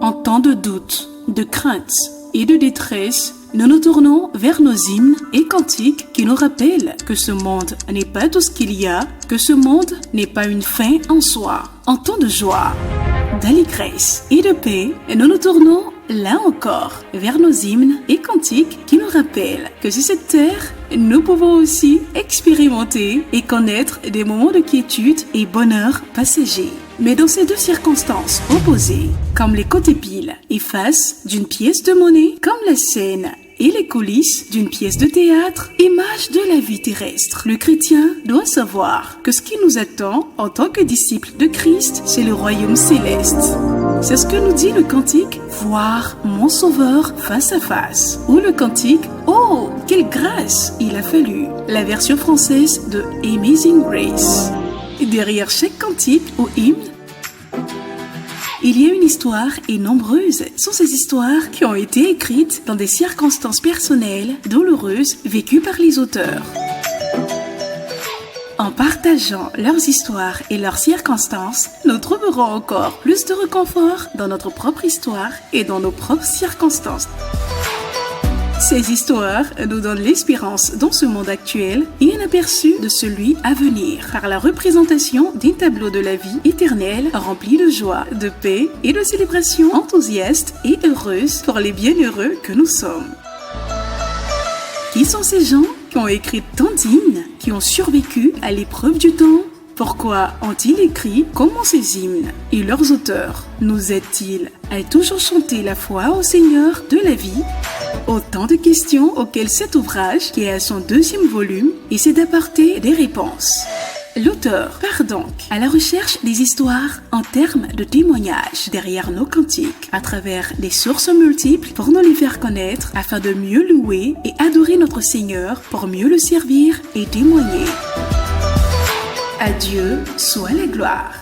En temps de doute, de crainte et de détresse, nous nous tournons vers nos hymnes et cantiques qui nous rappellent que ce monde n'est pas tout ce qu'il y a, que ce monde n'est pas une fin en soi. En temps de joie, d'allégresse et de paix, nous nous tournons là encore vers nos hymnes et cantiques qui nous rappellent que sur cette terre, nous pouvons aussi expérimenter et connaître des moments de quiétude et bonheur passager. Mais dans ces deux circonstances opposées, comme les côtés pile et face d'une pièce de monnaie, comme la scène et les coulisses d'une pièce de théâtre, image de la vie terrestre, le chrétien doit savoir que ce qui nous attend en tant que disciple de Christ, c'est le royaume céleste. C'est ce que nous dit le cantique « Voir mon Sauveur face à face » ou le cantique « Oh, quelle grâce il a fallu » la version française de Amazing Grace. Et derrière chaque cantique ou hymne, il y a une histoire et nombreuses sont ces histoires qui ont été écrites dans des circonstances personnelles douloureuses vécues par les auteurs. En partageant leurs histoires et leurs circonstances, nous trouverons encore plus de réconfort dans notre propre histoire et dans nos propres circonstances. Ces histoires nous donnent l'espérance dans ce monde actuel et un aperçu de celui à venir par la représentation d'un tableau de la vie éternelle rempli de joie, de paix et de célébration enthousiaste et heureuse pour les bienheureux que nous sommes. Qui sont ces gens qui ont écrit tant d'hymnes, qui ont survécu à l'épreuve du temps? Pourquoi ont-ils écrit comment ces hymnes? Et leurs auteurs nous aident-ils à toujours chanter la foi au Seigneur de la vie? Autant de questions auxquelles cet ouvrage, qui est à son 2e volume, essaie d'apporter des réponses. L'auteur part donc à la recherche des histoires en termes de témoignages derrière nos cantiques, à travers des sources multiples pour nous les faire connaître, afin de mieux louer et adorer notre Seigneur, pour mieux le servir et témoigner. À Dieu soit la gloire.